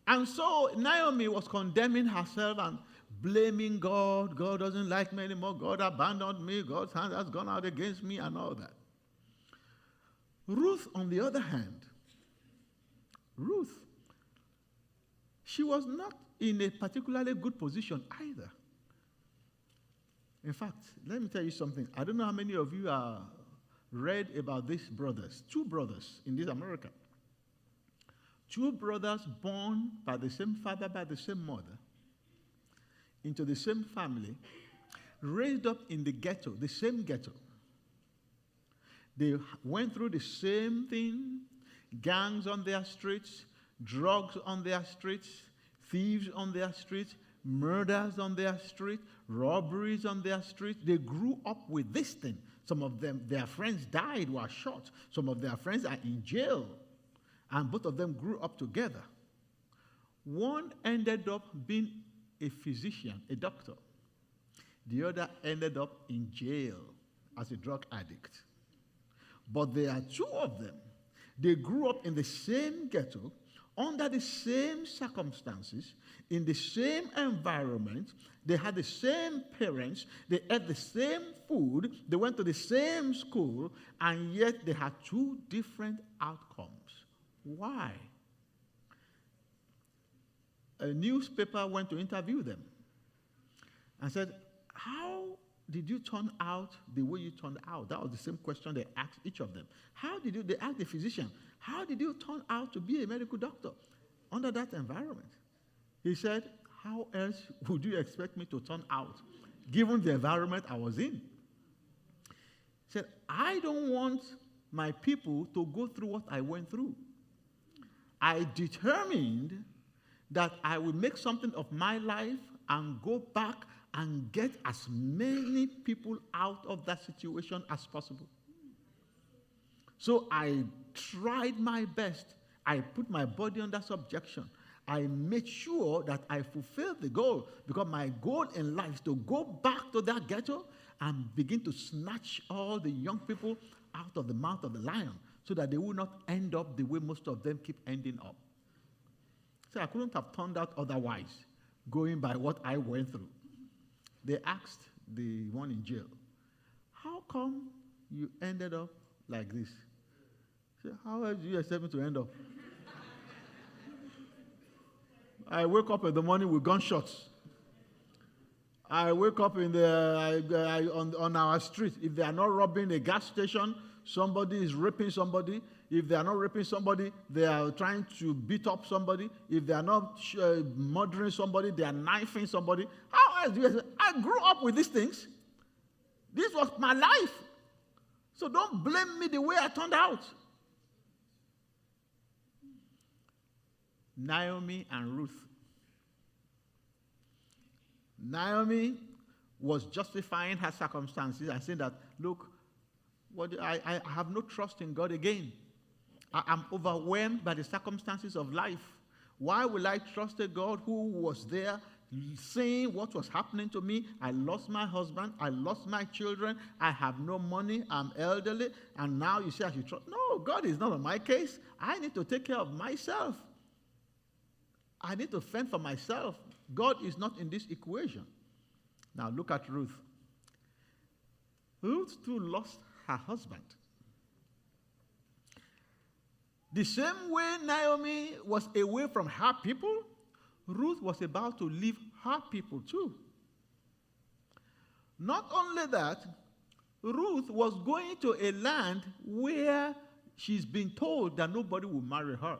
And so Naomi was condemning herself and blaming God. God doesn't like me anymore. God abandoned me. God's hand has gone out against me and all that. Ruth, on the other hand, Ruth, she was not in a particularly good position either. In fact, let me tell you something. I don't know how many of you are read about these brothers, two brothers in this America. Two brothers born by the same father, by the same mother, into the same family, raised up in the ghetto, the same ghetto. They went through the same thing, gangs on their streets, drugs on their streets, thieves on their streets, murders on their street, robberies on their street. They grew up with this thing. Some of them, their friends died, were shot. Some of their friends are in jail. And both of them grew up together. One ended up being a physician, a doctor. The other ended up in jail as a drug addict. But there are two of them. They grew up in the same ghetto, under the same circumstances, in the same environment. They had the same parents. They ate the same food. They went to the same school, and yet they had two different outcomes. Why? A newspaper went to interview them and said, how did you turn out the way you turned out? That was the same question they asked each of them. They asked the physician, how did you turn out to be a medical doctor under that environment? He said, how else would you expect me to turn out, given the environment I was in? He said, I don't want my people to go through what I went through. I determined that I will make something of my life and go back and get as many people out of that situation as possible. So I tried my best. I put my body under subjection. I made sure that I fulfilled the goal, because my goal in life is to go back to that ghetto and begin to snatch all the young people out of the mouth of the lion, so that they will not end up the way most of them keep ending up. So I couldn't have turned out otherwise, going by what I went through. They asked the one in jail, how come you ended up like this? He said, how else do you expect me to end up? I wake up in the morning with gunshots. I wake up in on our street. If they are not robbing a gas station, somebody is raping somebody. If they are not raping somebody, they are trying to beat up somebody. If they are not murdering somebody, they are knifing somebody. How else do you expect? I grew up with these things. This was my life. So don't blame me the way I turned out. Naomi and Ruth. Naomi was justifying her circumstances and saying that, look, I have no trust in God again. I am overwhelmed by the circumstances of life. Why will I trust a God who was there seeing what was happening to me? I lost my husband. I lost my children. I have no money. I'm elderly. And now you say I should trust. No, God is not on my case. I need to take care of myself. I need to fend for myself. God is not in this equation. Now look at Ruth. Ruth too lost her husband. The same way Naomi was away from her people, Ruth was about to leave her people too. Not only that, Ruth was going to a land where she's been told that nobody will marry her.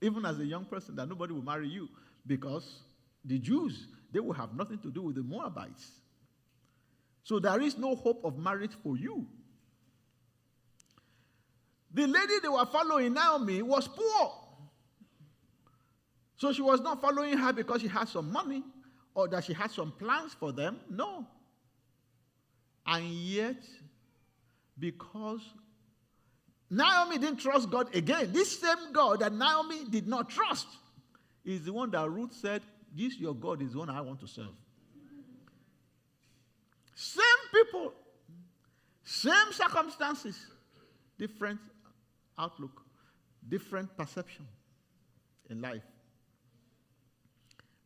Even as a young person, that nobody will marry you, because the Jews, they will have nothing to do with the Moabites. So there is no hope of marriage for you. The lady they were following, Naomi, was poor. So she was not following her because she had some money or that she had some plans for them. No. And yet, because Naomi didn't trust God again, this same God that Naomi did not trust is the one that Ruth said, this your God is the one I want to serve. Same people, same circumstances, different outlook, different perception in life.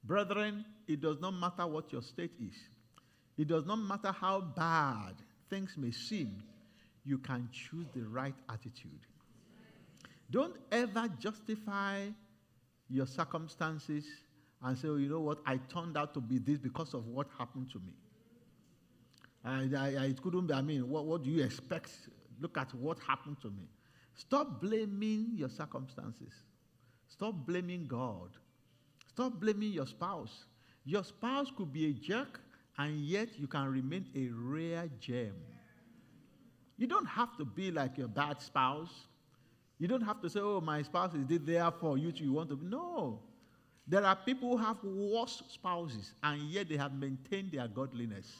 Brethren, it does not matter what your state is. It does not matter how bad things may seem. You can choose the right attitude. Don't ever justify your circumstances and say, oh, you know what, I turned out to be this because of what happened to me. It couldn't be, what do you expect? Look at what happened to me. Stop blaming your circumstances. Stop blaming God. Stop blaming your spouse. Your spouse could be a jerk, and yet you can remain a rare gem. You don't have to be like your bad spouse. You don't have to say, oh, my spouse is there for you, you want to be. No. There are people who have worse spouses, and yet they have maintained their godliness.